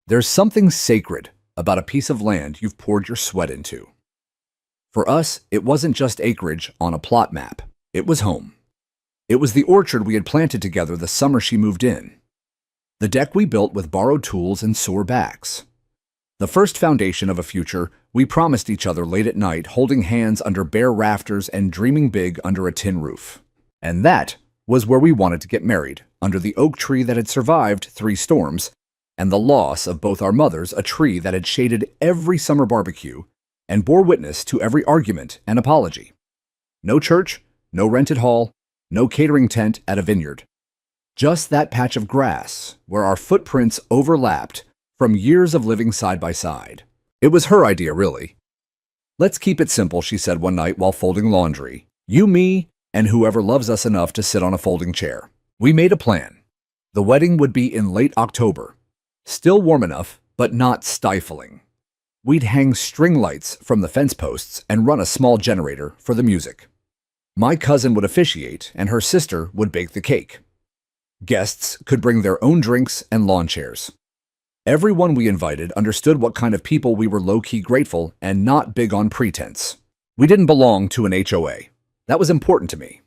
There's something sacred about a piece of land you've poured your sweat into. For us, it wasn't just acreage on a plot map. It was home. It was the orchard we had planted together the summer she moved in. The deck we built with borrowed tools and sore backs. The first foundation of a future we promised each other late at night, holding hands under bare rafters and dreaming big under a tin roof. And that was where we wanted to get married, under the oak tree that had survived 3 storms, and the loss of both our mothers, a tree that had shaded every summer barbecue and bore witness to every argument and apology. No church, no rented hall, no catering tent at a vineyard. Just that patch of grass where our footprints overlapped from years of living side by side. It was her idea, really. "Let's keep it simple," she said one night while folding laundry. "You, me, and whoever loves us enough to sit on a folding chair." We made a plan. The wedding would be in late October. Still warm enough, but not stifling. We'd hang string lights from the fence posts and run a small generator for the music. My cousin would officiate, and her sister would bake the cake. Guests could bring their own drinks and lawn chairs. Everyone we invited understood what kind of people we were low-key grateful and not big on pretense. We didn't belong to an HOA. That was important to me.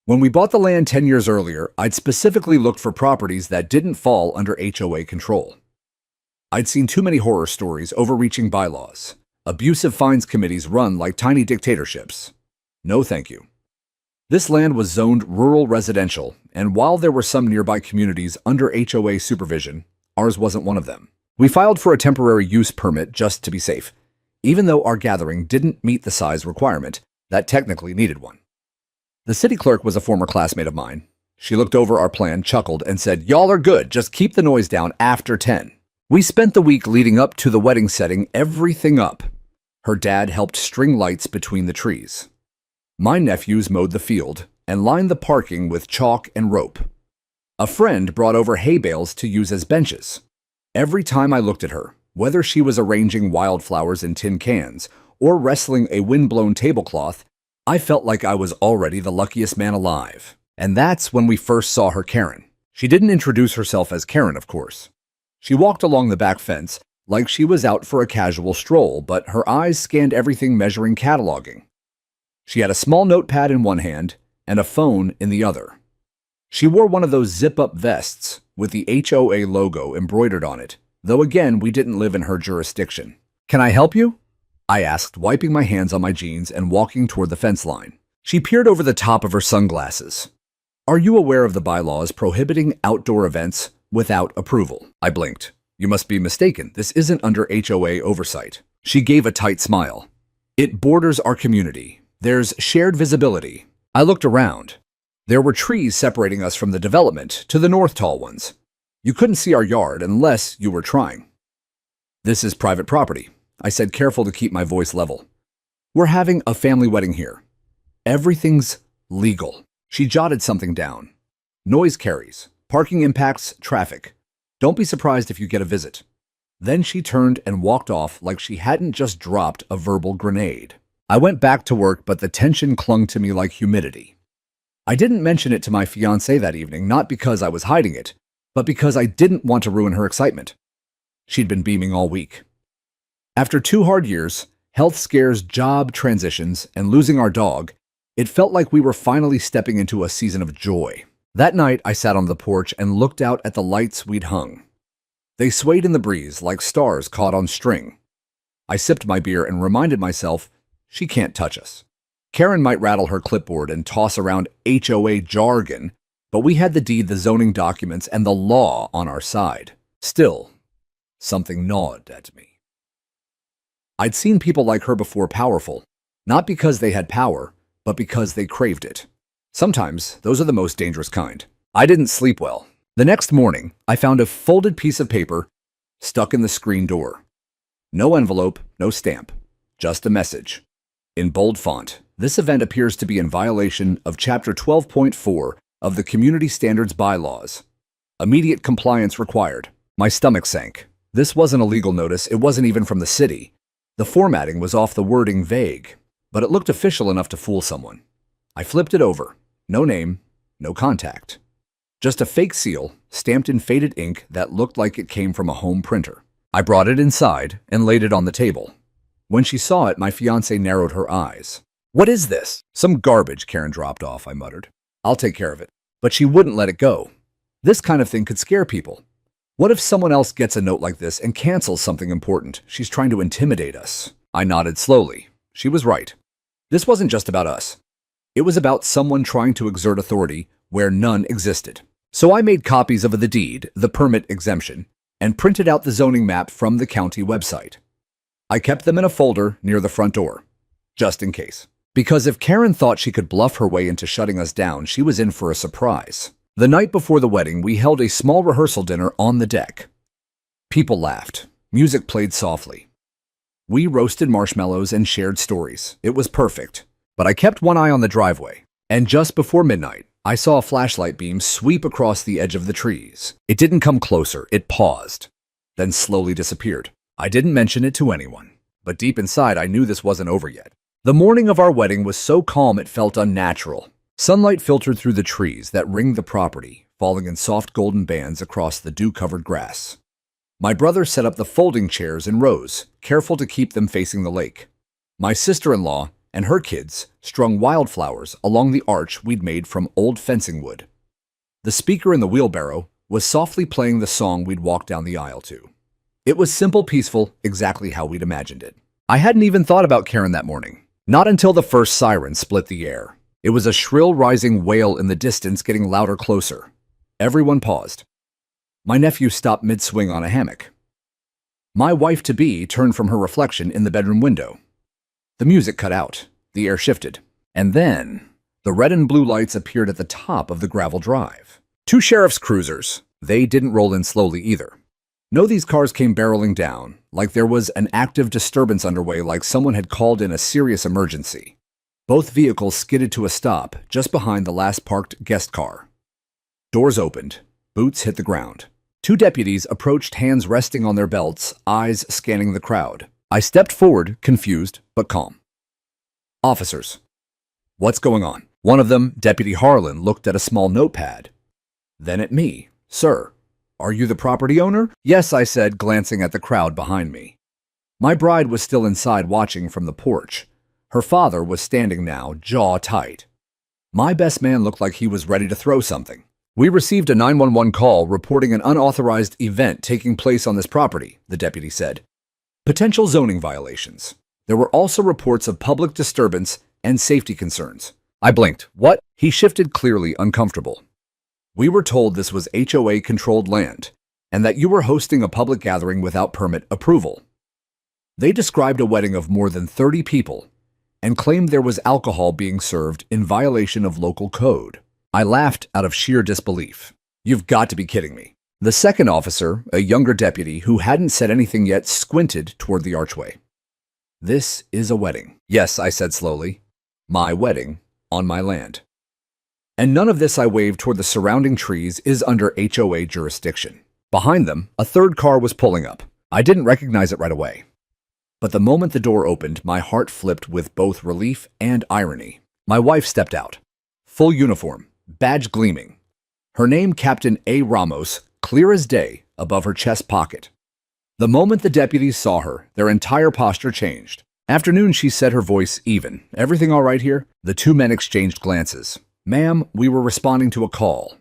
When we bought the land 10 years earlier, I'd specifically looked for properties that didn't fall under HOA control. I'd seen too many horror stories, overreaching bylaws, abusive fines committees run like tiny dictatorships. No thank you. This land was zoned rural residential, and while there were some nearby communities under HOA supervision, ours wasn't one of them. We filed for a temporary use permit just to be safe, even though our gathering didn't meet the size requirement that technically needed one. The city clerk was a former classmate of mine. She looked over our plan, chuckled, and said, "Y'all are good, just keep the noise down after 10. We spent the week leading up to the wedding setting everything up. Her dad helped string lights between the trees. My nephews mowed the field and lined the parking with chalk and rope. A friend brought over hay bales to use as benches. Every time I looked at her, whether she was arranging wildflowers in tin cans or wrestling a windblown tablecloth, I felt like I was already the luckiest man alive. And that's when we first saw her Karen. She didn't introduce herself as Karen, of course. She walked along the back fence like she was out for a casual stroll, but her eyes scanned everything, measuring, cataloging. She had a small notepad in one hand and a phone in the other. She wore one of those zip-up vests with the HOA logo embroidered on it, though again, we didn't live in her jurisdiction. "Can I help you?" I asked, wiping my hands on my jeans and walking toward the fence line. She peered over the top of her sunglasses. "Are you aware of the bylaws prohibiting outdoor events without approval?" I blinked. "You must be mistaken. This isn't under HOA oversight." She gave a tight smile. "It borders our community. There's shared visibility." I looked around. There were trees separating us from the development, to the north tall ones. You couldn't see our yard unless you were trying. "This is private property," I said, careful to keep my voice level. "We're having a family wedding here. Everything's legal." She jotted something down. "Noise carries. Parking impacts traffic. Don't be surprised if you get a visit." Then she turned and walked off like she hadn't just dropped a verbal grenade. I went back to work, but the tension clung to me like humidity. I didn't mention it to my fiancée that evening, not because I was hiding it, but because I didn't want to ruin her excitement. She'd been beaming all week. After 2 hard years, health scares, job transitions, and losing our dog, it felt like we were finally stepping into a season of joy. That night, I sat on the porch and looked out at the lights we'd hung. They swayed in the breeze like stars caught on string. I sipped my beer and reminded myself, she can't touch us. Karen might rattle her clipboard and toss around HOA jargon, but we had the deed, the zoning documents, and the law on our side. Still, something gnawed at me. I'd seen people like her before, powerful, not because they had power, but because they craved it. Sometimes those are the most dangerous kind. I didn't sleep well. The next morning, I found a folded piece of paper stuck in the screen door. No envelope, no stamp, just a message. In bold font, this event appears to be in violation of Chapter 12.4 of the Community Standards Bylaws. Immediate compliance required. My stomach sank. This wasn't a legal notice. It wasn't even from the city. The formatting was off, the wording vague, but it looked official enough to fool someone. I flipped it over. No name, no contact. Just a fake seal, stamped in faded ink that looked like it came from a home printer. I brought it inside and laid it on the table. When she saw it, my fiancée narrowed her eyes. "What is this?" "Some garbage Karen dropped off," I muttered. "I'll take care of it." But she wouldn't let it go. This kind of thing could scare people. What if someone else gets a note like this and cancels something important? She's trying to intimidate us. I nodded slowly. She was right. This wasn't just about us. It was about someone trying to exert authority where none existed. So I made copies of the deed, the permit exemption, and printed out the zoning map from the county website. I kept them in a folder near the front door, just in case. Because if Karen thought she could bluff her way into shutting us down, she was in for a surprise. The night before the wedding, we held a small rehearsal dinner on the deck. People laughed. Music played softly. We roasted marshmallows and shared stories. It was perfect. But I kept one eye on the driveway. And just before midnight, I saw a flashlight beam sweep across the edge of the trees. It didn't come closer. It paused, then slowly disappeared. I didn't mention it to anyone. But deep inside, I knew this wasn't over yet. The morning of our wedding was so calm it felt unnatural. Sunlight filtered through the trees that ringed the property, falling in soft golden bands across the dew-covered grass. My brother set up the folding chairs in rows, careful to keep them facing the lake. My sister-in-law and her kids strung wildflowers along the arch we'd made from old fencing wood. The speaker in the wheelbarrow was softly playing the song we'd walked down the aisle to. It was simple, peaceful, exactly how we'd imagined it. I hadn't even thought about Karen that morning. Not until the first siren split the air. It was a shrill rising wail in the distance, getting louder closer. Everyone paused. My nephew stopped mid-swing on a hammock. My wife-to-be turned from her reflection in the bedroom window. The music cut out. The air shifted. And then, the red and blue lights appeared at the top of the gravel drive. 2 sheriff's cruisers. They didn't roll in slowly either. No, these cars came barreling down, like there was an active disturbance underway, like someone had called in a serious emergency. Both vehicles skidded to a stop just behind the last parked guest car. Doors opened. Boots hit the ground. 2 deputies approached, hands resting on their belts, eyes scanning the crowd. I stepped forward, confused but calm. "Officers." "What's going on?" One of them, Deputy Harlan, looked at a small notepad. Then at me. "Sir, are you the property owner?" "Yes," I said, glancing at the crowd behind me. My bride was still inside watching from the porch. Her father was standing now, jaw tight. My best man looked like he was ready to throw something. "We received a 911 call reporting an unauthorized event taking place on this property," the deputy said. "Potential zoning violations. There were also reports of public disturbance and safety concerns." I blinked. "What?" He shifted, clearly uncomfortable. "We were told this was HOA-controlled land and that you were hosting a public gathering without permit approval." They described a wedding of more than 30 people and claimed there was alcohol being served in violation of local code. I laughed out of sheer disbelief. "You've got to be kidding me." The second officer, a younger deputy who hadn't said anything yet, squinted toward the archway. "This is a wedding." "Yes," I said slowly. "My wedding on my land. And none of this," I waved toward the surrounding trees, "is under HOA jurisdiction." Behind them, a third car was pulling up. I didn't recognize it right away. But the moment the door opened, my heart flipped with both relief and irony. My wife stepped out. Full uniform, badge gleaming. Her name, Captain A. Ramos, clear as day, above her chest pocket. The moment the deputies saw her, their entire posture changed. "Afternoon," she said, her voice even. "Everything all right here?" The 2 men exchanged glances. "Ma'am, we were responding to a call.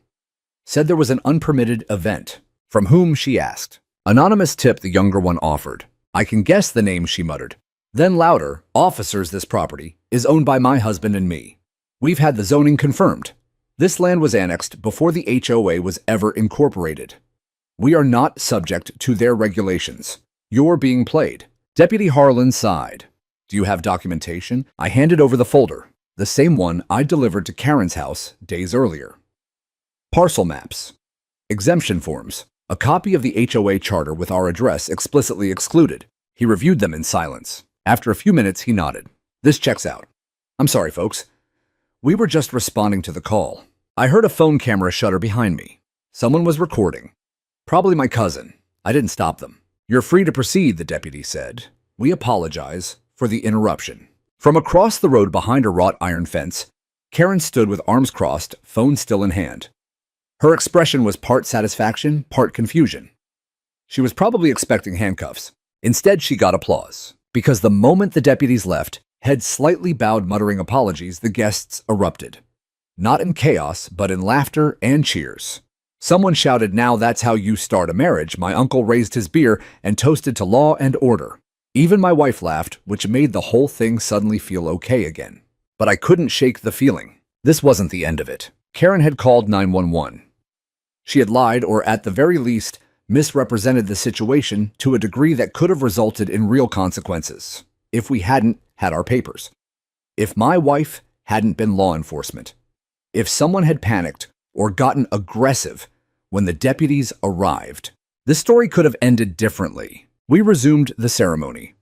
Said there was an unpermitted event." "From whom?" she asked. "Anonymous tip," the younger one offered. "I can guess the name," she muttered. Then louder, "Officers, this property is owned by my husband and me. We've had the zoning confirmed. This land was annexed before the HOA was ever incorporated. We are not subject to their regulations. You're being played." Deputy Harlan sighed. "Do you have documentation?" I handed over the folder, the same one I delivered to Karen's house days earlier. Parcel maps, exemption forms, a copy of the HOA charter with our address explicitly excluded. He reviewed them in silence. After a few minutes, he nodded. "This checks out. I'm sorry, folks. We were just responding to the call." I heard a phone camera shutter behind me. Someone was recording. Probably my cousin. I didn't stop them. "You're free to proceed," the deputy said. "We apologize for the interruption." From across the road behind a wrought iron fence, Karen stood with arms crossed, phone still in hand. Her expression was part satisfaction, part confusion. She was probably expecting handcuffs. Instead, she got applause, because the moment the deputies left, heads slightly bowed muttering apologies, the guests erupted. Not in chaos, but in laughter and cheers. Someone shouted, "Now that's how you start a marriage." My uncle raised his beer and toasted to law and order. Even my wife laughed, which made the whole thing suddenly feel okay again. But I couldn't shake the feeling. This wasn't the end of it. Karen had called 911. She had lied, or at the very least, misrepresented the situation to a degree that could have resulted in real consequences if we hadn't had our papers. If my wife hadn't been law enforcement. If someone had panicked or gotten aggressive when the deputies arrived. This story could have ended differently. We resumed the ceremony.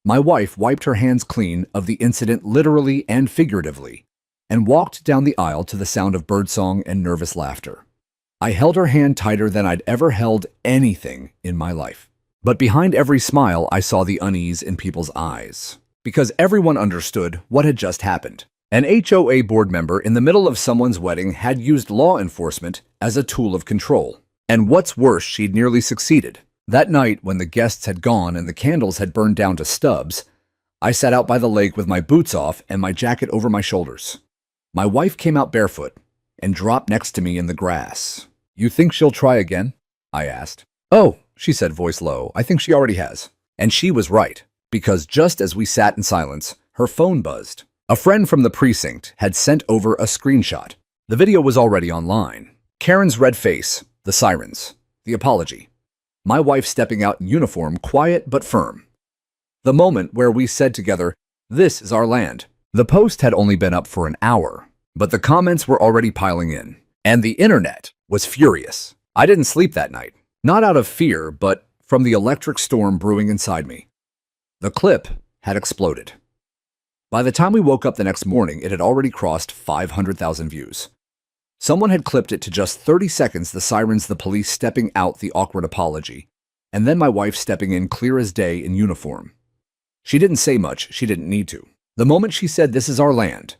My wife wiped her hands clean of the incident literally and figuratively and walked down the aisle to the sound of birdsong and nervous laughter. I held her hand tighter than I'd ever held anything in my life. But behind every smile, I saw the unease in people's eyes, because everyone understood what had just happened. An HOA board member in the middle of someone's wedding had used law enforcement as a tool of control. And what's worse, she'd nearly succeeded. That night, when the guests had gone and the candles had burned down to stubs, I sat out by the lake with my boots off and my jacket over my shoulders. My wife came out barefoot and dropped next to me in the grass. "You think she'll try again?" I asked. "Oh," she said, voice low, "I think she already has." And she was right, because just as we sat in silence, her phone buzzed. A friend from the precinct had sent over a screenshot. The video was already online. Karen's red face, the sirens, the apology. My wife stepping out in uniform, quiet but firm. The moment where we said together, "This is our land." The post had only been up for an hour, but the comments were already piling in, and the internet was furious. I didn't sleep that night, not out of fear, but from the electric storm brewing inside me. The clip had exploded. By the time we woke up the next morning, it had already crossed 500,000 views. Someone had clipped it to just 30 seconds, the sirens, the police stepping out, the awkward apology, and then my wife stepping in clear as day in uniform. She didn't say much, she didn't need to. The moment she said, "This is our land,"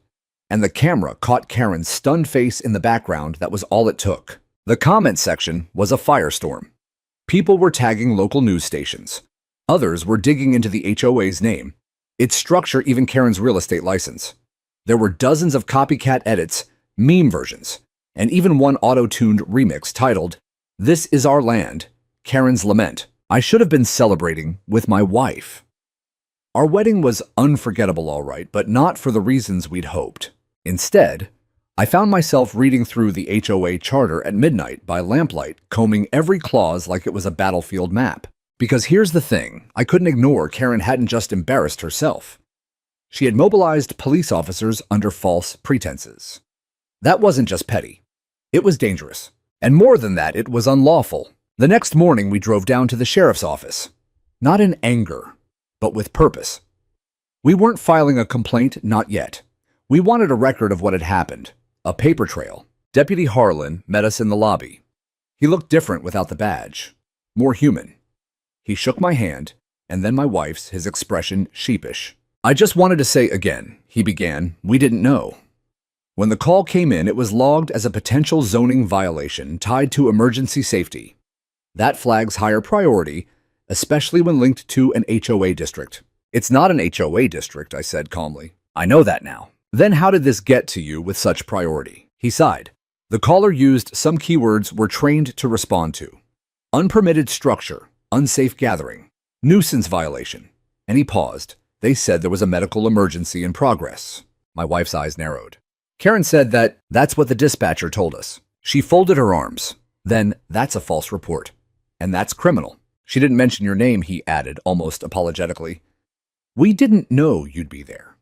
and the camera caught Karen's stunned face in the background, that was all it took. The comment section was a firestorm. People were tagging local news stations. Others were digging into the HOA's name, its structure, even Karen's real estate license. There were dozens of copycat edits, meme versions, and even one auto-tuned remix titled, "This is Our Land, Karen's Lament." I should have been celebrating with my wife. Our wedding was unforgettable, all right, but not for the reasons we'd hoped. Instead, I found myself reading through the HOA charter at midnight by lamplight, combing every clause like it was a battlefield map. Because here's the thing, I couldn't ignore Karen hadn't just embarrassed herself. She had mobilized police officers under false pretenses. That wasn't just petty. It was dangerous. And more than that, it was unlawful. The next morning, we drove down to the sheriff's office. Not in anger, but with purpose. We weren't filing a complaint, not yet. We wanted a record of what had happened, a paper trail. Deputy Harlan met us in the lobby. He looked different without the badge, more human. He shook my hand, and then my wife's, his expression sheepish. "I just wanted to say again," he began, "we didn't know." When the call came in, it was logged as a potential zoning violation tied to emergency safety. That flags higher priority, especially when linked to an HOA district. "It's not an HOA district," I said calmly. "I know that now." "Then how did this get to you with such priority?" He sighed. The caller used some keywords we're trained to respond to. Unpermitted structure, unsafe gathering, nuisance violation. And he paused. They said there was a medical emergency in progress. My wife's eyes narrowed. Karen said that's what the dispatcher told us. She folded her arms. "Then that's a false report. And that's criminal." "She didn't mention your name," he added, almost apologetically. "We didn't know you'd be there.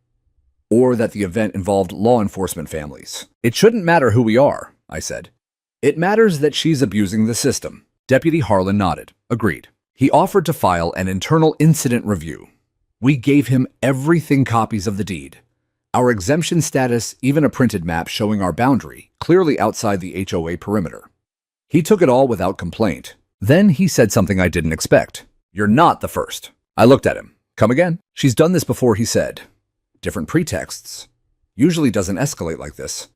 Or that the event involved law enforcement families." "It shouldn't matter who we are," I said. "It matters that she's abusing the system." Deputy Harlan nodded. Agreed. He offered to file an internal incident review. We gave him everything, copies of the deed, our exemption status, even a printed map showing our boundary, clearly outside the HOA perimeter. He took it all without complaint. Then he said something I didn't expect. "You're not the first." I looked at him. "Come again?" "She's done this before," he said. "Different pretexts. Usually doesn't escalate like this.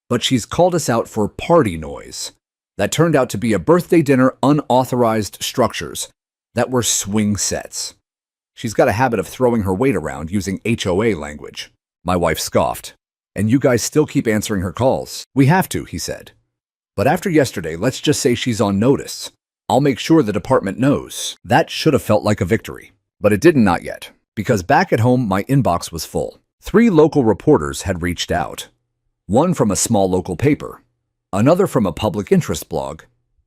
But she's called us out for party noise. that turned out to be a birthday dinner unauthorized structures that were swing sets. She's got a habit of throwing her weight around using HOA language. My wife scoffed. And you guys still keep answering her calls. We have to, he said. But after yesterday, let's just say she's on notice. I'll make sure the department knows. That should have felt like a victory. But it didn't, not yet. Because back at home, my inbox was full. 3 local reporters had reached out. One from a small local paper, another from a public interest blog,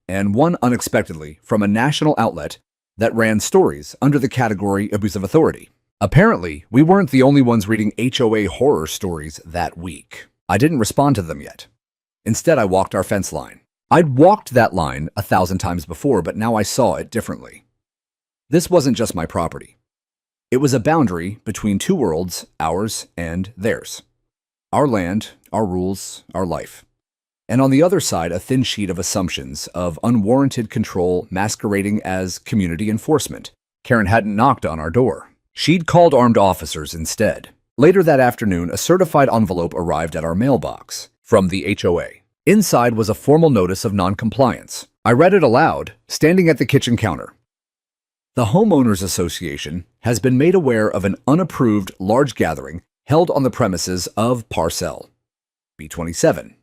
and one unexpectedly from a national outlet that ran stories under the category Abuse of Authority. Apparently, we weren't the only ones reading HOA horror stories that week. I didn't respond to them yet. Instead, I walked our fence line. I'd walked that line 1,000 times before, but now I saw it differently. This wasn't just my property. It was a boundary between 2 worlds, ours and theirs. Our land, our rules, our life. And on the other side, a thin sheet of assumptions of unwarranted control masquerading as community enforcement. Karen hadn't knocked on our door. She'd called armed officers instead. Later that afternoon, a certified envelope arrived at our mailbox from the HOA. Inside was a formal notice of noncompliance. I read it aloud, standing at the kitchen counter. The Homeowners Association has been made aware of an unapproved large gathering held on the premises of Parcel B27.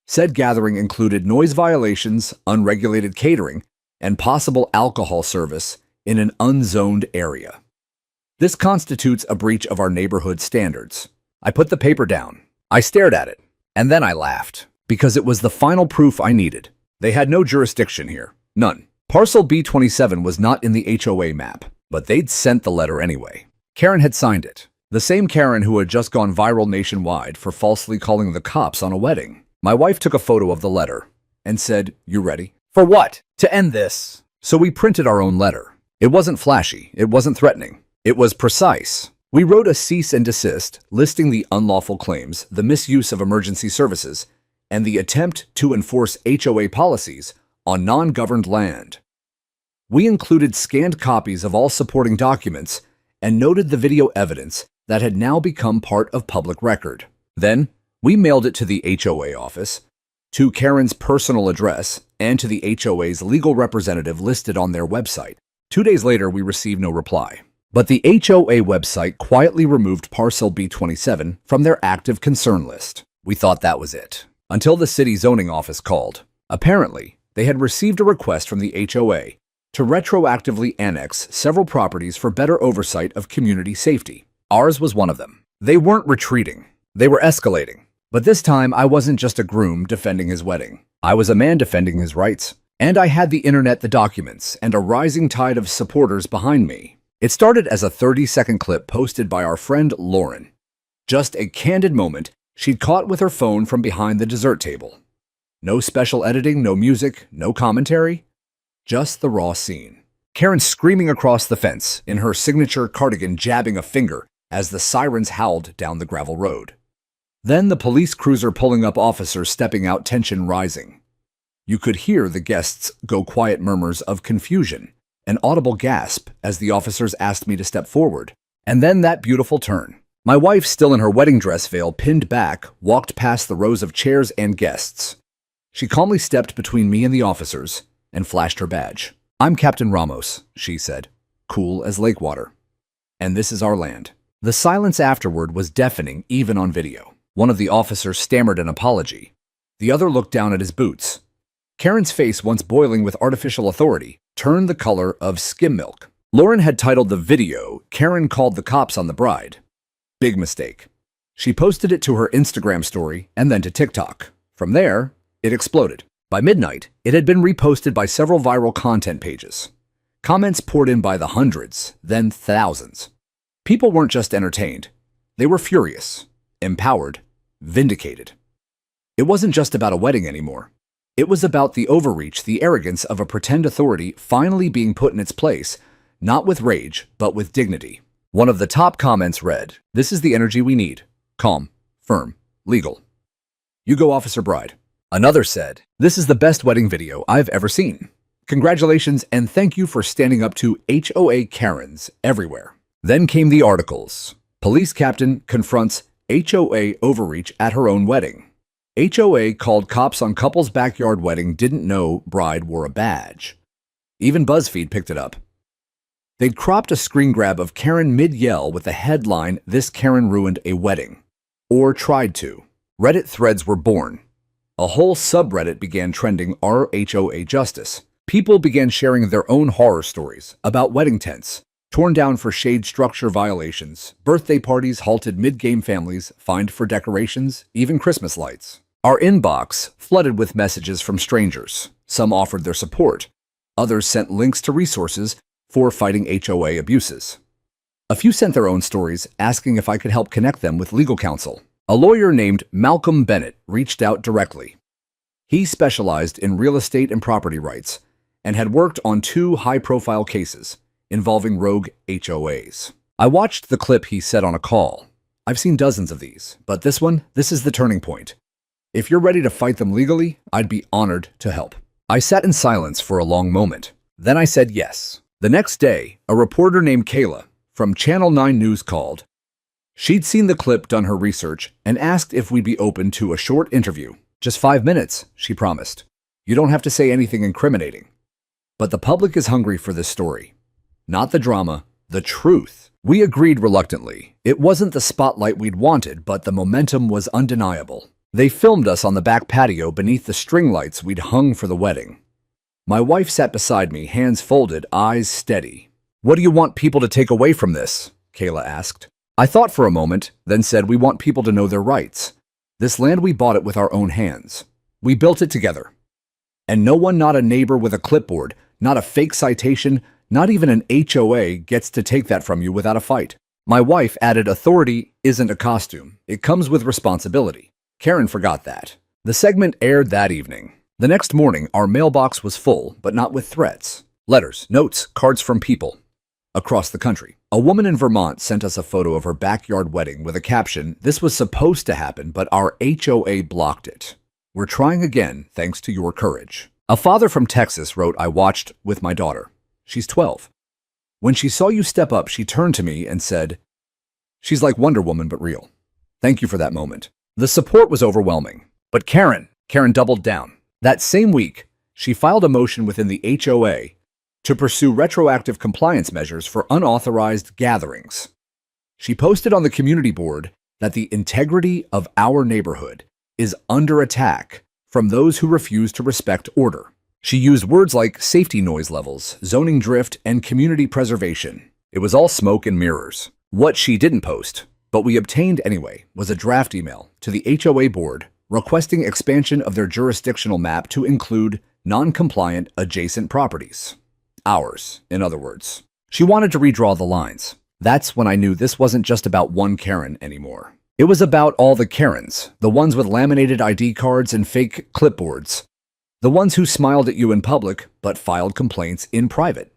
Said gathering included noise violations, unregulated catering, and possible alcohol service in an unzoned area. This constitutes a breach of our neighborhood standards. I put the paper down. I stared at it, and then I laughed, because it was the final proof I needed. They had no jurisdiction here. None. Parcel B27 was not in the HOA map, but they'd sent the letter anyway. Karen had signed it. The same Karen who had just gone viral nationwide for falsely calling the cops on a wedding. My wife took a photo of the letter and said, "You ready?" "For what?" "To end this." So we printed our own letter. It wasn't flashy. It wasn't threatening. It was precise. We wrote a cease and desist listing the unlawful claims, the misuse of emergency services, and the attempt to enforce HOA policies on non-governed land. We included scanned copies of all supporting documents and noted the video evidence that had now become part of public record. Then, we mailed it to the HOA office, to Karen's personal address, and to the HOA's legal representative listed on their website. 2 days later, we received no reply. But the HOA website quietly removed Parcel B27 from their active concern list. We thought that was it, until the city zoning office called. Apparently, they had received a request from the HOA to retroactively annex several properties for better oversight of community safety. Ours was one of them. They weren't retreating. They were escalating. But this time, I wasn't just a groom defending his wedding. I was a man defending his rights. And I had the internet, the documents, and a rising tide of supporters behind me. It started as a 30-second clip posted by our friend Lauren. Just a candid moment she'd caught with her phone from behind the dessert table. No special editing, no music, no commentary. Just the raw scene. Karen screaming across the fence, in her signature cardigan jabbing a finger as the sirens howled down the gravel road. Then the police cruiser pulling up, officers stepping out, tension rising. You could hear the guests go quiet, murmurs of confusion, an audible gasp as the officers asked me to step forward. And then that beautiful turn. My wife, still in her wedding dress veil pinned back, walked past the rows of chairs and guests. She calmly stepped between me and the officers and flashed her badge. "I'm Captain Ramos," she said, cool as lake water. "And this is our land." The silence afterward was deafening, even on video. One of the officers stammered an apology. The other looked down at his boots. Karen's face, once boiling with artificial authority, turned the color of skim milk. Lauren had titled the video, "Karen Called the Cops on the Bride." Big mistake. She posted it to her Instagram story and then to TikTok. From there, it exploded. By midnight, it had been reposted by several viral content pages. Comments poured in by the hundreds, then thousands. People weren't just entertained. They were furious, empowered, vindicated. It wasn't just about a wedding anymore. It was about the overreach, the arrogance of a pretend authority finally being put in its place, not with rage, but with dignity. One of the top comments read, "This is the energy we need. Calm, firm, legal. You go, Officer Bride." Another said, "This is the best wedding video I've ever seen. Congratulations and thank you for standing up to HOA Karens everywhere." Then came the articles. Police captain confronts HOA overreach at her own wedding. HOA called cops on couple's backyard wedding didn't know bride wore a badge. Even BuzzFeed picked it up. They'd cropped a screen grab of Karen mid-yell with the headline, "This Karen ruined a wedding." Or tried to. Reddit threads were born. A whole subreddit began trending RHOA justice. People began sharing their own horror stories about wedding tents, torn down for shade structure violations, birthday parties halted mid-game, families fined for decorations, even Christmas lights. Our inbox flooded with messages from strangers. Some offered their support. Others sent links to resources for fighting HOA abuses. A few sent their own stories, asking if I could help connect them with legal counsel. A lawyer named Malcolm Bennett reached out directly. He specialized in real estate and property rights and had worked on 2 high-profile cases involving rogue HOAs. I watched the clip he said on a call. I've seen dozens of these, but this is the turning point. If you're ready to fight them legally, I'd be honored to help. I sat in silence for a long moment. Then I said yes. The next day, a reporter named Kayla from Channel 9 News called. She'd seen the clip, done her research, and asked if we'd be open to a short interview. Just 5 minutes, she promised. You don't have to say anything incriminating. But the public is hungry for this story. Not the drama, the truth. We agreed reluctantly. It wasn't the spotlight we'd wanted, but the momentum was undeniable. They filmed us on the back patio beneath the string lights we'd hung for the wedding. My wife sat beside me, hands folded, eyes steady. What do you want people to take away from this? Kayla asked. I thought for a moment, then said we want people to know their rights. This land, we bought it with our own hands. We built it together. And no one, not a neighbor with a clipboard, not a fake citation, not even an HOA gets to take that from you without a fight. My wife added, authority isn't a costume. It comes with responsibility. Karen forgot that. The segment aired that evening. The next morning, our mailbox was full, but not with threats. Letters, notes, cards from people across the country. A woman in Vermont sent us a photo of her backyard wedding with a caption, "This was supposed to happen, but our HOA blocked it. We're trying again, thanks to your courage." A father from Texas wrote, I watched with my daughter. She's 12. When she saw you step up, she turned to me and said, she's like Wonder Woman, but real. Thank you for that moment. The support was overwhelming. But Karen doubled down. That same week, she filed a motion within the HOA to pursue retroactive compliance measures for unauthorized gatherings. She posted on the community board that the integrity of our neighborhood is under attack from those who refuse to respect order. She used words like safety noise levels, zoning drift, and community preservation. It was all smoke and mirrors. What she didn't post, but we obtained anyway, was a draft email to the HOA board requesting expansion of their jurisdictional map to include non-compliant adjacent properties. Ours, in other words. She wanted to redraw the lines. That's when I knew this wasn't just about one Karen anymore. It was about all the Karens, the ones with laminated ID cards and fake clipboards, the ones who smiled at you in public but filed complaints in private,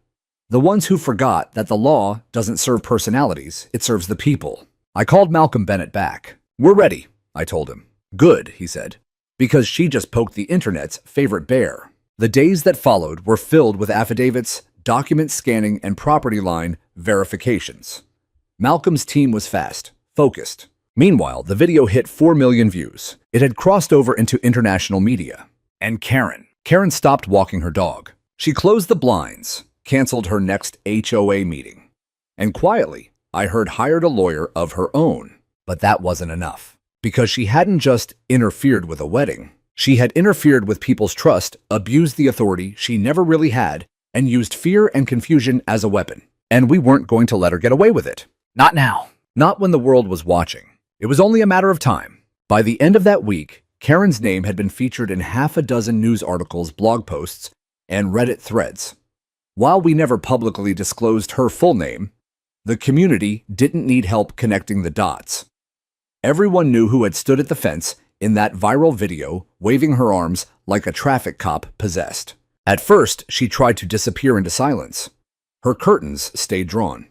the ones who forgot that the law doesn't serve personalities, it serves the people. I called Malcolm Bennett back. We're ready, I told him. Good, he said, because she just poked the internet's favorite bear. The days that followed were filled with affidavits, document scanning, and property line verifications. Malcolm's team was fast, focused. Meanwhile, the video hit 4 million views. It had crossed over into international media. And Karen stopped walking her dog. She closed the blinds, canceled her next HOA meeting. And quietly, I heard hired a lawyer of her own. But that wasn't enough. Because she hadn't just interfered with a wedding. She had interfered with people's trust, abused the authority she never really had, and used fear and confusion as a weapon. And we weren't going to let her get away with it. Not now. Not when the world was watching. It was only a matter of time. By the end of that week, Karen's name had been featured in 6 news articles, blog posts, and Reddit threads. While we never publicly disclosed her full name, the community didn't need help connecting the dots. Everyone knew who had stood at the fence in that viral video, waving her arms like a traffic cop possessed. At first, she tried to disappear into silence. Her curtains stayed drawn.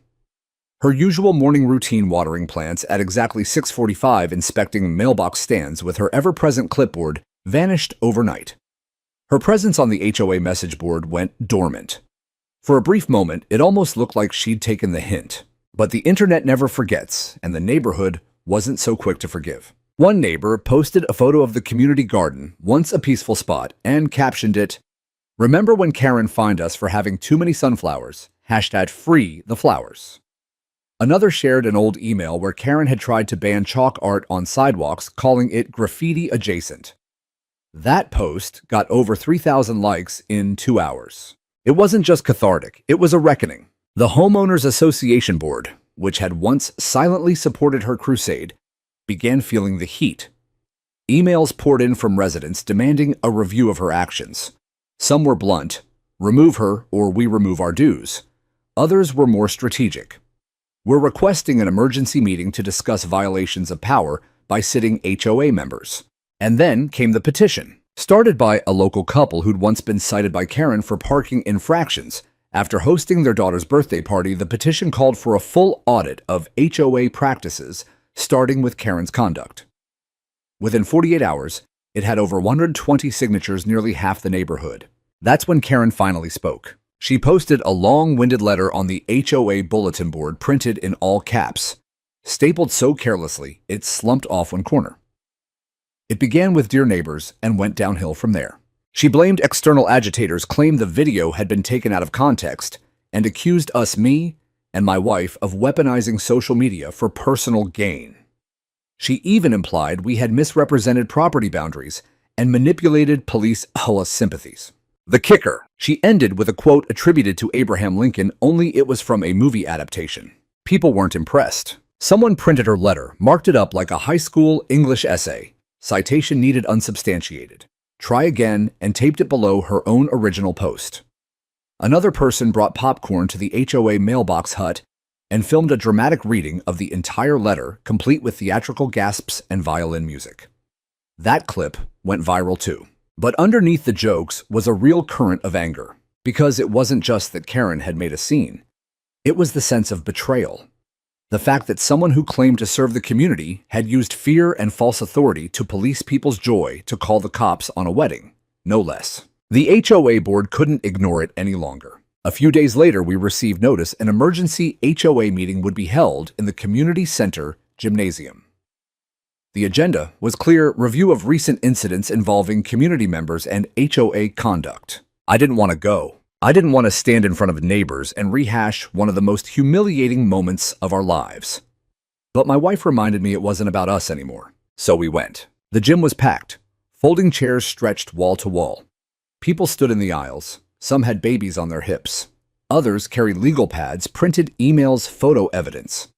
Her usual morning routine, watering plants at exactly 6:45, inspecting mailbox stands with her ever-present clipboard, vanished overnight. Her presence on the HOA message board went dormant. For a brief moment, it almost looked like she'd taken the hint. But the internet never forgets, and the neighborhood wasn't so quick to forgive. One neighbor posted a photo of the community garden, once a peaceful spot, and captioned it, "Remember when Karen fined us for having too many sunflowers? Hashtag free the flowers." Another shared an old email where Karen had tried to ban chalk art on sidewalks, calling it graffiti adjacent. That post got over 3,000 likes in 2 hours. It wasn't just cathartic, it was a reckoning. The Homeowners Association Board, which had once silently supported her crusade, began feeling the heat. Emails poured in from residents demanding a review of her actions. Some were blunt, "Remove her or we remove our dues." Others were more strategic. "We're requesting an emergency meeting to discuss violations of power by sitting HOA members." And then came the petition, started by a local couple who'd once been cited by Karen for parking infractions. After hosting their daughter's birthday party, the petition called for a full audit of HOA practices, starting with Karen's conduct. Within 48 hours, it had over 120 signatures, nearly half the neighborhood. That's when Karen finally spoke. She posted a long-winded letter on the HOA bulletin board, printed in all caps, stapled so carelessly it slumped off one corner. It began with "Dear neighbors" and went downhill from there. She blamed external agitators, claimed the video had been taken out of context, and accused us, me and my wife, of weaponizing social media for personal gain. She even implied we had misrepresented property boundaries and manipulated police HOA sympathies. The kicker, she ended with a quote attributed to Abraham Lincoln, only it was from a movie adaptation. People weren't impressed. Someone printed her letter, marked it up like a high school English essay. Citation needed unsubstantiated. Try again, and taped it below her own original post. Another person brought popcorn to the HOA mailbox hut and filmed a dramatic reading of the entire letter, complete with theatrical gasps and violin music. That clip went viral too. But underneath the jokes was a real current of anger, because it wasn't just that Karen had made a scene. It was the sense of betrayal. The fact that someone who claimed to serve the community had used fear and false authority to police people's joy to call the cops on a wedding, no less. The HOA board couldn't ignore it any longer. A few days later, we received notice an emergency HOA meeting would be held in the community center gymnasium. The agenda was clear: review of recent incidents involving community members and HOA conduct. I didn't want to go. I didn't want to stand in front of neighbors and rehash one of the most humiliating moments of our lives. But my wife reminded me it wasn't about us anymore. So we went. The gym was packed. Folding chairs stretched wall to wall. People stood in the aisles. Some had babies on their hips. Others carried legal pads, printed emails, photo evidence.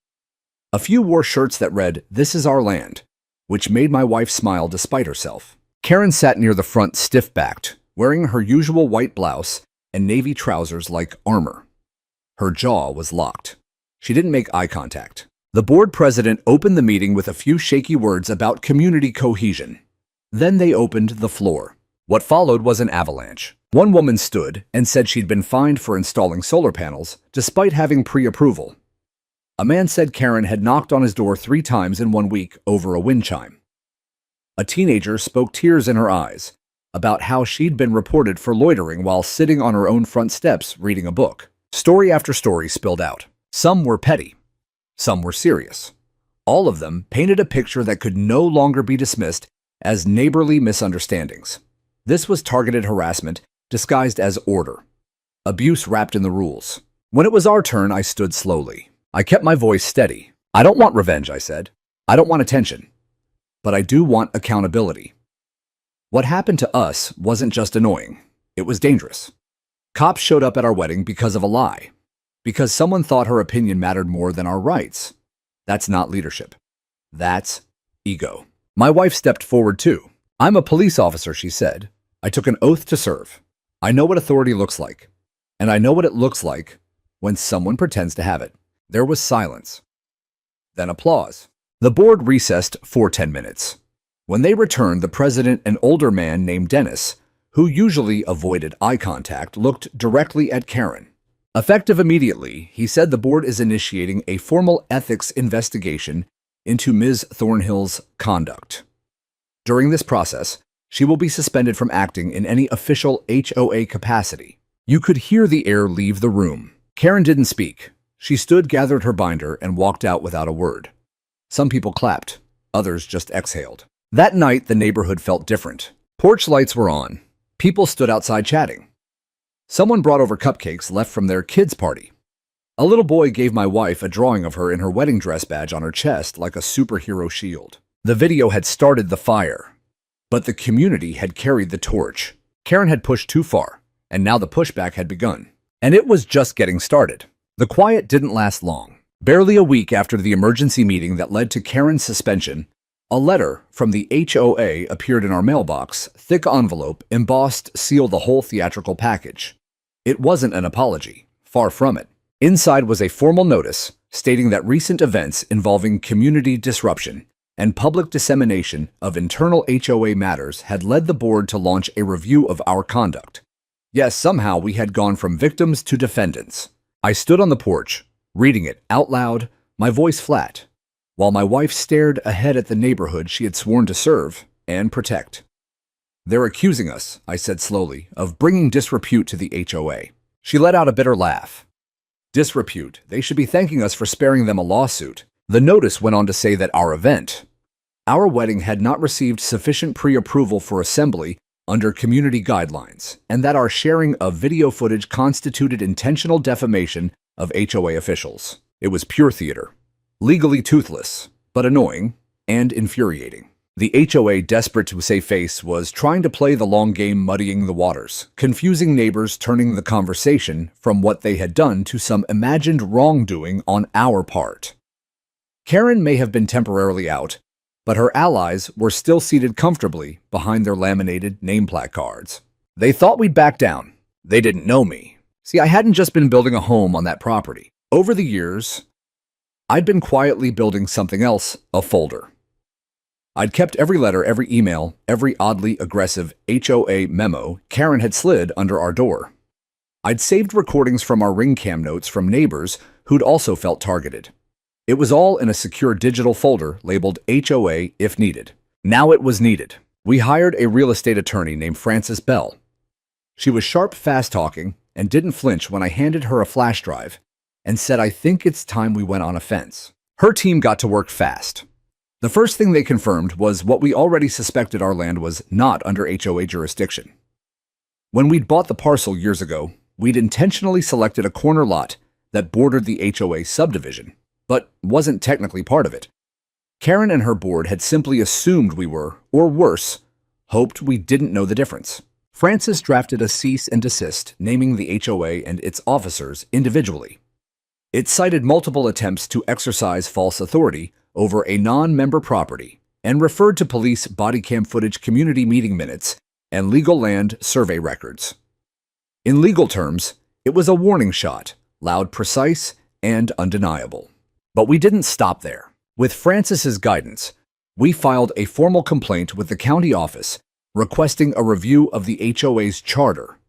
A few wore shirts that read, "This is our land," which made my wife smile despite herself. Karen sat near the front, stiff-backed, wearing her usual white blouse and navy trousers like armor. Her jaw was locked. She didn't make eye contact. The board president opened the meeting with a few shaky words about community cohesion. Then they opened the floor. What followed was an avalanche. One woman stood and said she'd been fined for installing solar panels, despite having pre-approval. A man said Karen had knocked on his door 3 times in 1 week over a wind chime. A teenager spoke, tears in her eyes, about how she'd been reported for loitering while sitting on her own front steps reading a book. Story after story spilled out. Some were petty. Some were serious. All of them painted a picture that could no longer be dismissed as neighborly misunderstandings. This was targeted harassment disguised as order. Abuse wrapped in the rules. When it was our turn, I stood slowly. I kept my voice steady. "I don't want revenge," I said. "I don't want attention. But I do want accountability." What happened to us wasn't just annoying. It was dangerous. Cops showed up at our wedding because of a lie. Because someone thought her opinion mattered more than our rights. That's not leadership. That's ego. My wife stepped forward too. "I'm a police officer," she said. "I took an oath to serve. I know what authority looks like. And I know what it looks like when someone pretends to have it." There was silence. Then applause. The board recessed for 10 minutes. When they returned, the president, an older man named Dennis, who usually avoided eye contact, looked directly at Karen. Effective immediately, he said the board is initiating a formal ethics investigation into Ms. Thornhill's conduct. During this process, she will be suspended from acting in any official HOA capacity. You could hear the air leave the room. Karen didn't speak. She stood, gathered her binder, and walked out without a word. Some people clapped. others just exhaled. That night, the neighborhood felt different. Porch lights were on. People stood outside chatting. Someone brought over cupcakes left from their kids' party. A little boy gave my wife a drawing of her in her wedding dress badge on her chest like a superhero shield. The video had started the fire, but the community had carried the torch. Karen had pushed too far, and now the pushback had begun. And it was just getting started. The quiet didn't last long. Barely a week after the emergency meeting that led to Karen's suspension, a letter from the HOA appeared in our mailbox, thick envelope, embossed, sealed the whole theatrical package. It wasn't an apology, far from it. Inside was a formal notice stating that recent events involving community disruption and public dissemination of internal HOA matters had led the board to launch a review of our conduct. Yes, somehow we had gone from victims to defendants. I stood on the porch, reading it out loud, my voice flat, while my wife stared ahead at the neighborhood she had sworn to serve and protect. "They're accusing us," I said slowly, "of bringing disrepute to the HOA." She let out a bitter laugh. "Disrepute? They should be thanking us for sparing them a lawsuit." The notice went on to say that our wedding had not received sufficient pre-approval for assembly under community guidelines, and that our sharing of video footage constituted intentional defamation of HOA officials. It was pure theater. Legally toothless, but annoying and infuriating. The HOA, desperate to save face, was trying to play the long game, muddying the waters, confusing neighbors, turning the conversation from what they had done to some imagined wrongdoing on our part. Karen may have been temporarily out, but her allies were still seated comfortably behind their laminated name placards. They thought we'd back down. They didn't know me. See, I hadn't just been building a home on that property. Over the years, I'd been quietly building something else, a folder. I'd kept every letter, every email, every oddly aggressive HOA memo Karen had slid under our door. I'd saved recordings from our ring cam notes from neighbors who'd also felt targeted. It was all in a secure digital folder labeled HOA if needed. Now it was needed. We hired a real estate attorney named Frances Bell. She was sharp, fast-talking, and didn't flinch when I handed her a flash drive and said, "I think it's time we went on a fence." Her team got to work fast. The first thing they confirmed was what we already suspected: our land was not under HOA jurisdiction. When we'd bought the parcel years ago, we'd intentionally selected a corner lot that bordered the HOA subdivision, but wasn't technically part of it. Karen and her board had simply assumed we were, or worse, hoped we didn't know the difference. Frances drafted a cease and desist, naming the HOA and its officers individually. It cited multiple attempts to exercise false authority over a non-member property and referred to police body cam footage, community meeting minutes, and legal land survey records. In legal terms, it was a warning shot, loud, precise, and undeniable. But we didn't stop there. With Frances's guidance, we filed a formal complaint with the county office requesting a review of the HOA's charter.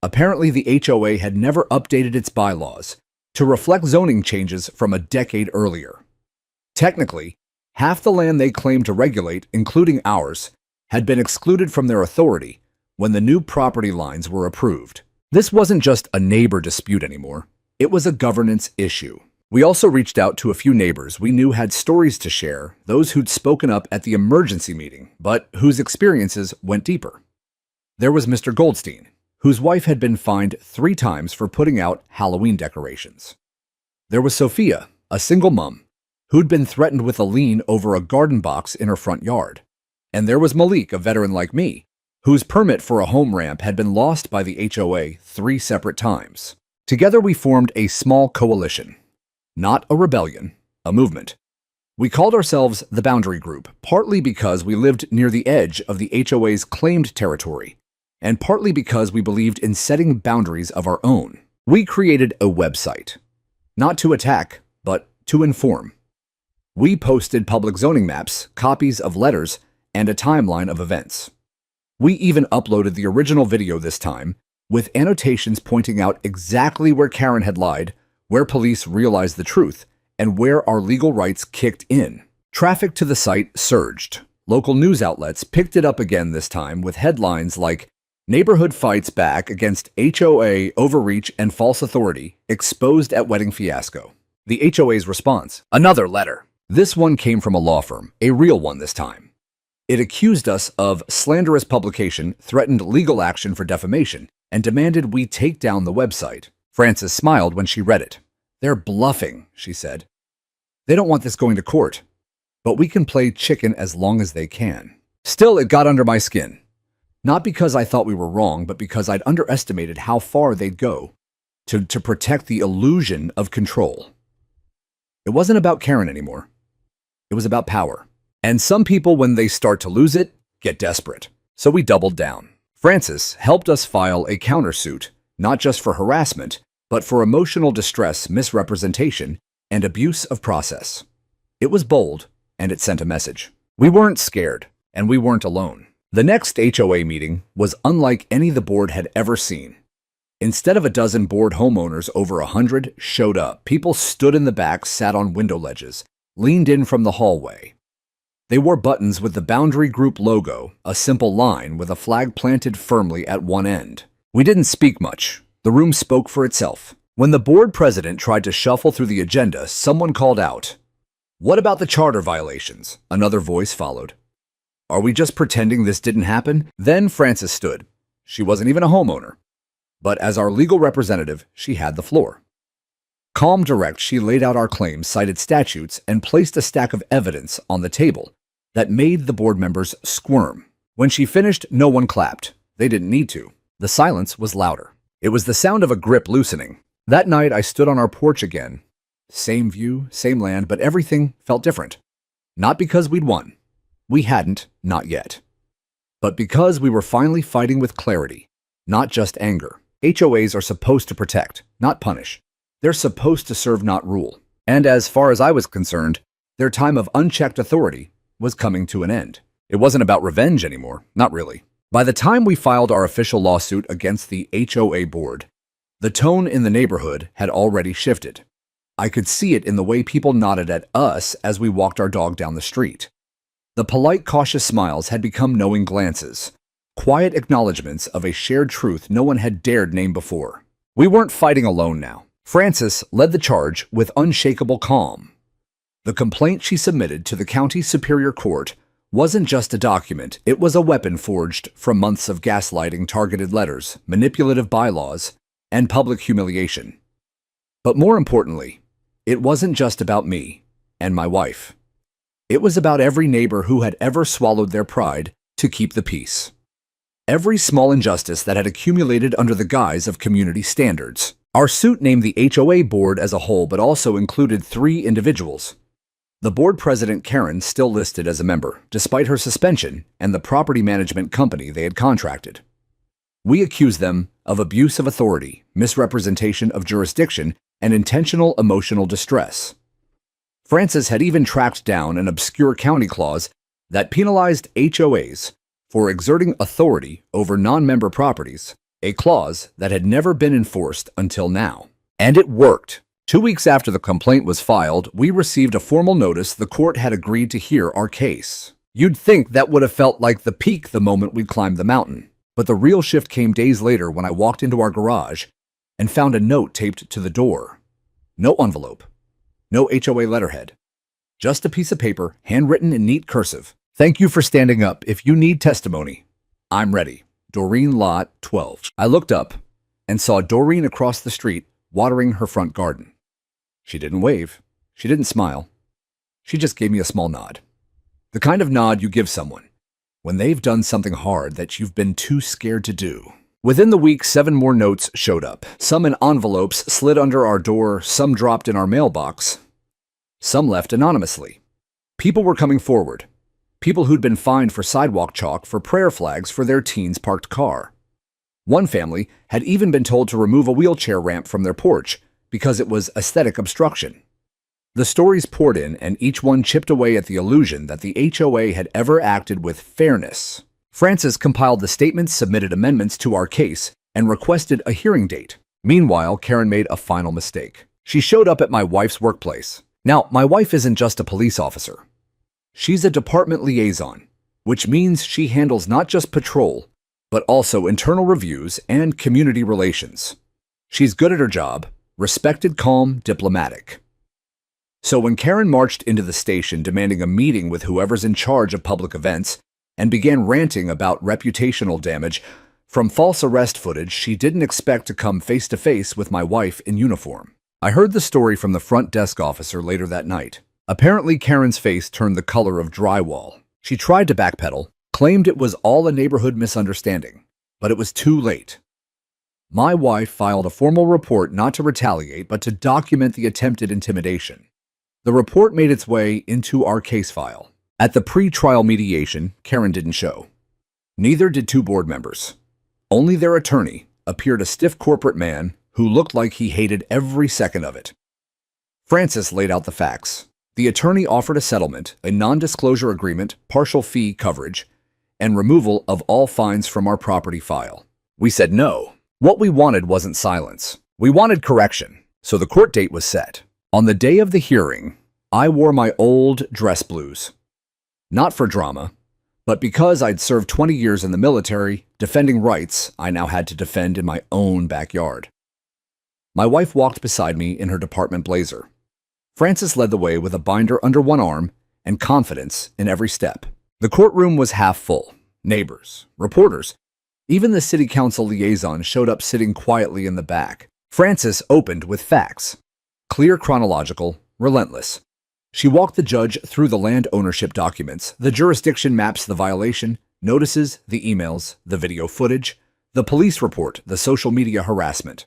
Apparently, the HOA had never updated its bylaws to reflect zoning changes from a decade earlier. Technically, half the land they claimed to regulate, including ours, had been excluded from their authority when the new property lines were approved. This wasn't just a neighbor dispute anymore. It was a governance issue. We also reached out to a few neighbors we knew had stories to share, those who'd spoken up at the emergency meeting, but whose experiences went deeper. There was Mr. Goldstein, whose wife had been fined 3 times for putting out Halloween decorations. There was Sophia, a single mom, who'd been threatened with a lien over a garden box in her front yard. And there was Malik, a veteran like me, whose permit for a home ramp had been lost by the HOA 3 separate times. Together we formed a small coalition. Not a rebellion, a movement. We called ourselves the Boundary Group, partly because we lived near the edge of the HOA's claimed territory, and partly because we believed in setting boundaries of our own. We created a website, not to attack, but to inform. We posted public zoning maps, copies of letters, and a timeline of events. We even uploaded the original video this time, with annotations pointing out exactly where Karen had lied, where police realized the truth, and where our legal rights kicked in. Traffic to the site surged. Local news outlets picked it up again this time with headlines like, "Neighborhood fights back against HOA overreach and false authority exposed at wedding fiasco." The HOA's response: another letter. This one came from a law firm, a real one this time. It accused us of slanderous publication, threatened legal action for defamation, and demanded we take down the website. Frances smiled when she read it. "They're bluffing," she said. "They don't want this going to court, but we can play chicken as long as they can." Still, it got under my skin. Not because I thought we were wrong, but because I'd underestimated how far they'd go to protect the illusion of control. It wasn't about Karen anymore. It was about power. And some people, when they start to lose it, get desperate. So we doubled down. Frances helped us file a countersuit, not just for harassment, but for emotional distress, misrepresentation, and abuse of process. It was bold, and it sent a message. We weren't scared, and we weren't alone. The next HOA meeting was unlike any the board had ever seen. Instead of a dozen bored homeowners, over 100 showed up. People stood in the back, sat on window ledges, leaned in from the hallway. They wore buttons with the Boundary Group logo, a simple line with a flag planted firmly at one end. We didn't speak much. The room spoke for itself. When the board president tried to shuffle through the agenda, someone called out, "What about the charter violations?" Another voice followed. "Are we just pretending this didn't happen?" Then Frances stood. She wasn't even a homeowner. But as our legal representative, she had the floor. Calm, direct, she laid out our claims, cited statutes, and placed a stack of evidence on the table that made the board members squirm. When she finished, no one clapped. They didn't need to. The silence was louder. It was the sound of a grip loosening. That night, I stood on our porch again. Same view, same land, but everything felt different. Not because we'd won. We hadn't, not yet. But because we were finally fighting with clarity, not just anger. HOAs are supposed to protect, not punish. They're supposed to serve, not rule. And as far as I was concerned, their time of unchecked authority was coming to an end. It wasn't about revenge anymore, not really. By the time we filed our official lawsuit against the HOA board, the tone in the neighborhood had already shifted. I could see it in the way people nodded at us as we walked our dog down the street. The polite, cautious smiles had become knowing glances, quiet acknowledgments of a shared truth no one had dared name before. We weren't fighting alone now. Frances led the charge with unshakable calm. The complaint she submitted to the county superior court wasn't just a document, it was a weapon forged from months of gaslighting, targeted letters, manipulative bylaws, and public humiliation. But more importantly, it wasn't just about me and my wife. It was about every neighbor who had ever swallowed their pride to keep the peace. Every small injustice that had accumulated under the guise of community standards. Our suit named the HOA board as a whole, but also included 3 individuals. The board president, Karen, still listed as a member, despite her suspension and the property management company they had contracted. We accused them of abuse of authority, misrepresentation of jurisdiction, and intentional emotional distress. Frances had even tracked down an obscure county clause that penalized HOAs for exerting authority over non-member properties, a clause that had never been enforced until now. And it worked. 2 weeks after the complaint was filed, we received a formal notice the court had agreed to hear our case. You'd think that would have felt like the peak the moment we climbed the mountain. But the real shift came days later when I walked into our garage and found a note taped to the door. No envelope. No HOA letterhead. Just a piece of paper, handwritten in neat cursive. "Thank you for standing up. If you need testimony, I'm ready. Doreen Lot, 12. I looked up and saw Doreen across the street watering her front garden. She didn't wave. She didn't smile. She just gave me a small nod. The kind of nod you give someone when they've done something hard that you've been too scared to do. Within the week, 7 more notes showed up. Some in envelopes slid under our door, some dropped in our mailbox, some left anonymously. People were coming forward. People who'd been fined for sidewalk chalk, for prayer flags for their teen's parked car. One family had even been told to remove a wheelchair ramp from their porch because it was aesthetic obstruction. The stories poured in, and each one chipped away at the illusion that the HOA had ever acted with fairness. Frances compiled the statements, submitted amendments to our case, and requested a hearing date. Meanwhile, Karen made a final mistake. She showed up at my wife's workplace. Now, my wife isn't just a police officer. She's a department liaison, which means she handles not just patrol, but also internal reviews and community relations. She's good at her job, respected, calm, diplomatic. So when Karen marched into the station demanding a meeting with whoever's in charge of public events and began ranting about reputational damage from false arrest footage, she didn't expect to come face to face with my wife in uniform. I heard the story from the front desk officer later that night. Apparently, Karen's face turned the color of drywall. She tried to backpedal, claimed it was all a neighborhood misunderstanding, but it was too late. My wife filed a formal report not to retaliate, but to document the attempted intimidation. The report made its way into our case file. At the pre-trial mediation, Karen didn't show. Neither did two board members. Only their attorney appeared, a stiff corporate man who looked like he hated every second of it. Francis laid out the facts. The attorney offered a settlement, a non-disclosure agreement, partial fee coverage, and removal of all fines from our property file. We said no. What we wanted wasn't silence. We wanted correction. So the court date was set. On the day of the hearing, I wore my old dress blues. Not for drama, but because I'd served 20 years in the military, defending rights I now had to defend in my own backyard. My wife walked beside me in her department blazer. Francis led the way with a binder under one arm and confidence in every step. The courtroom was half full. Neighbors, reporters, even the city council liaison showed up, sitting quietly in the back. Francis opened with facts. Clear, chronological, relentless. She walked the judge through the land ownership documents, the jurisdiction maps, the violation, notices, the emails, the video footage, the police report, the social media harassment.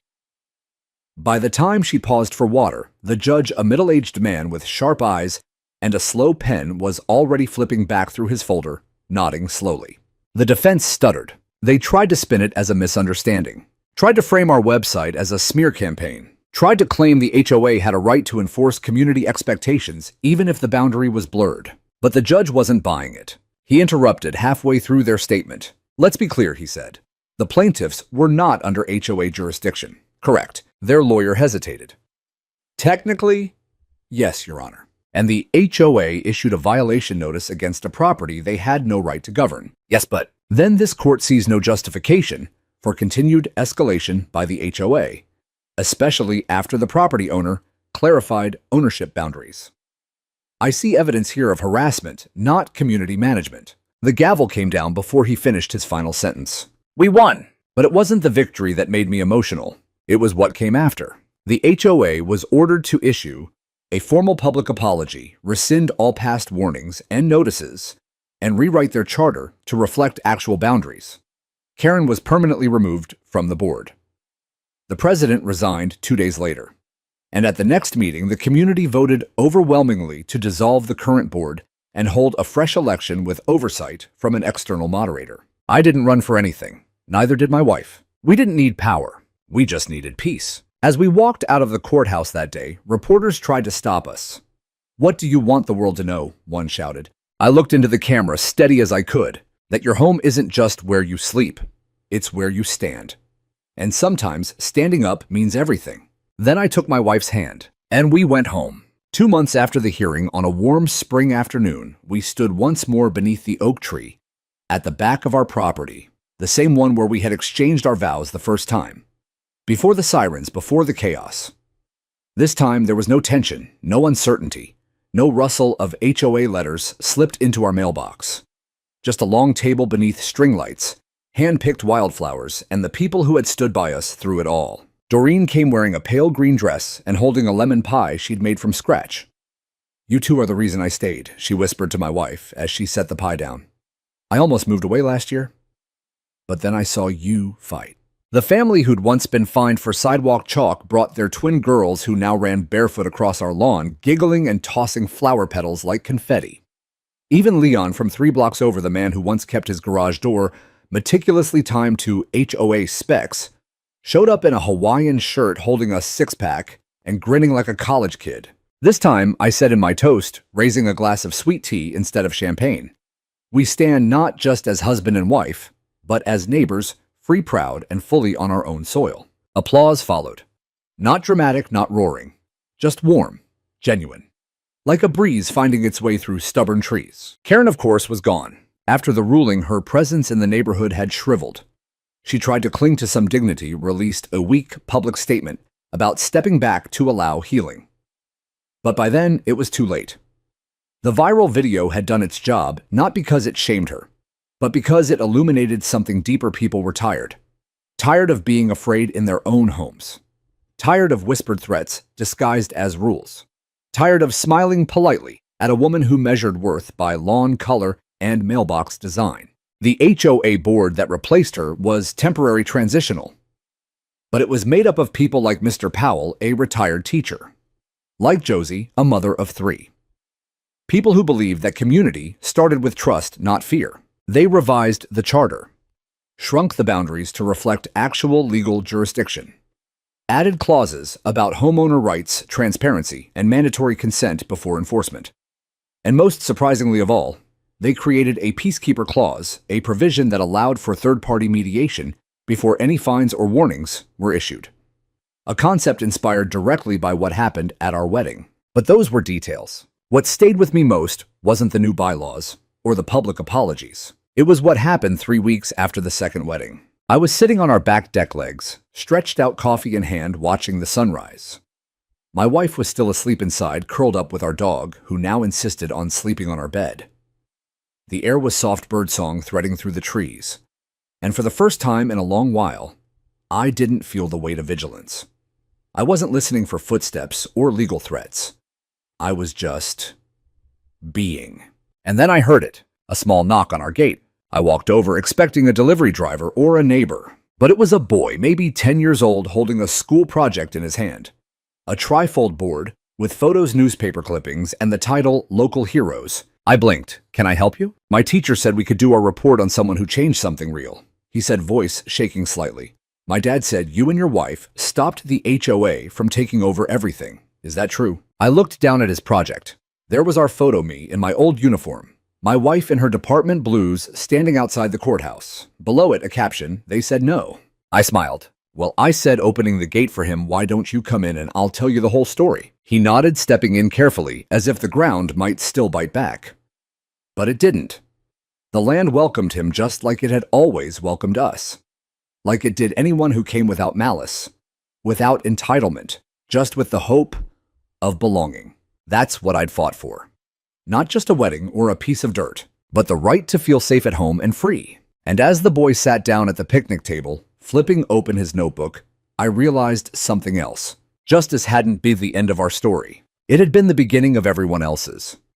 By the time she paused for water, the judge, a middle-aged man with sharp eyes and a slow pen, was already flipping back through his folder, nodding slowly. The defense stuttered. They tried to spin it as a misunderstanding, tried to frame our website as a smear campaign, tried to claim the HOA had a right to enforce community expectations even if the boundary was blurred. But the judge wasn't buying it. He interrupted halfway through their statement. "Let's be clear," he said. "The plaintiffs were not under HOA jurisdiction." "Correct." Their lawyer hesitated. "Technically, yes, Your Honor. And the HOA issued a violation notice against a property they had no right to govern." "Yes, but..." Then this court sees no justification for continued escalation by the HOA, especially after the property owner clarified ownership boundaries. "I see evidence here of harassment, not community management." The gavel came down before he finished his final sentence. "We won!" But it wasn't the victory that made me emotional. It was what came after. The HOA was ordered to issue a formal public apology, rescind all past warnings and notices, and rewrite their charter to reflect actual boundaries. Karen was permanently removed from the board. The president resigned 2 days later. And at the next meeting, the community voted overwhelmingly to dissolve the current board and hold a fresh election with oversight from an external moderator. I didn't run for anything. Neither did my wife. We didn't need power. We just needed peace. As we walked out of the courthouse that day, reporters tried to stop us. "What do you want the world to know?" one shouted. I looked into the camera, steady as I could, that your home isn't just where you sleep. It's where you stand. And sometimes standing up means everything. Then I took my wife's hand, and we went home. 2 months after the hearing, on a warm spring afternoon, we stood once more beneath the oak tree at the back of our property, the same one where we had exchanged our vows the first time. Before the sirens, before the chaos. This time there was no tension, no uncertainty, no rustle of HOA letters slipped into our mailbox. Just a long table beneath string lights, hand-picked wildflowers, and the people who had stood by us through it all. Doreen came wearing a pale green dress and holding a lemon pie she'd made from scratch. "You two are the reason I stayed," she whispered to my wife as she set the pie down. "I almost moved away last year, but then I saw you fight." The family who'd once been fined for sidewalk chalk brought their twin girls who now ran barefoot across our lawn, giggling and tossing flower petals like confetti. Even Leon from 3 blocks over, the man who once kept his garage door meticulously timed to HOA specs, showed up in a Hawaiian shirt holding a six-pack and grinning like a college kid. This time, I said in my toast, raising a glass of sweet tea instead of champagne, "We stand not just as husband and wife, but as neighbors, free, proud, and fully on our own soil." Applause followed. Not dramatic, not roaring. Just warm, genuine. Like a breeze finding its way through stubborn trees. Karen, of course, was gone. After the ruling, her presence in the neighborhood had shriveled. She tried to cling to some dignity, released a weak public statement about stepping back to allow healing. But by then, it was too late. The viral video had done its job not because it shamed her, but because it illuminated something deeper. People were tired. Tired of being afraid in their own homes. Tired of whispered threats disguised as rules. Tired of smiling politely at a woman who measured worth by lawn color and mailbox design. The HOA board that replaced her was temporary transitional. But it was made up of people like Mr. Powell, a retired teacher. Like Josie, a mother of 3. People who believed that community started with trust, not fear. They revised the charter, shrunk the boundaries to reflect actual legal jurisdiction, added clauses about homeowner rights, transparency, and mandatory consent before enforcement. And most surprisingly of all, they created a peacekeeper clause, a provision that allowed for third-party mediation before any fines or warnings were issued. A concept inspired directly by what happened at our wedding. But those were details. What stayed with me most wasn't the new bylaws or the public apologies. It was what happened 3 weeks after the second wedding. I was sitting on our back deck legs, stretched out, coffee in hand, watching the sunrise. My wife was still asleep inside, curled up with our dog, who now insisted on sleeping on our bed. The air was soft birdsong threading through the trees. And for the first time in a long while, I didn't feel the weight of vigilance. I wasn't listening for footsteps or legal threats. I was just being. And then I heard it, a small knock on our gate. I walked over expecting a delivery driver or a neighbor, but it was a boy, maybe 10 years old, holding a school project in his hand. A trifold board with photos, newspaper clippings, and the title, Local Heroes. I blinked. Can I help you? My teacher said we could do our report on someone who changed something real. He said, voice shaking slightly. My dad said you and your wife stopped the HOA from taking over everything. Is that true? I looked down at his project. There was our photo me in my old uniform. My wife in her department blues standing outside the courthouse. Below it, a caption, they said no. I smiled. Well, I said opening the gate for him, why don't you come in and I'll tell you the whole story. He nodded, stepping in carefully, as if the ground might still bite back. But it didn't. The land welcomed him just like it had always welcomed us. Like it did anyone who came without malice, without entitlement, just with the hope of belonging. That's what I'd fought for. Not just a wedding or a piece of dirt, but the right to feel safe at home and free. And as the boy sat down at the picnic table, flipping open his notebook, I realized something else. Justice hadn't been the end of our story. It had been the beginning of everyone else's.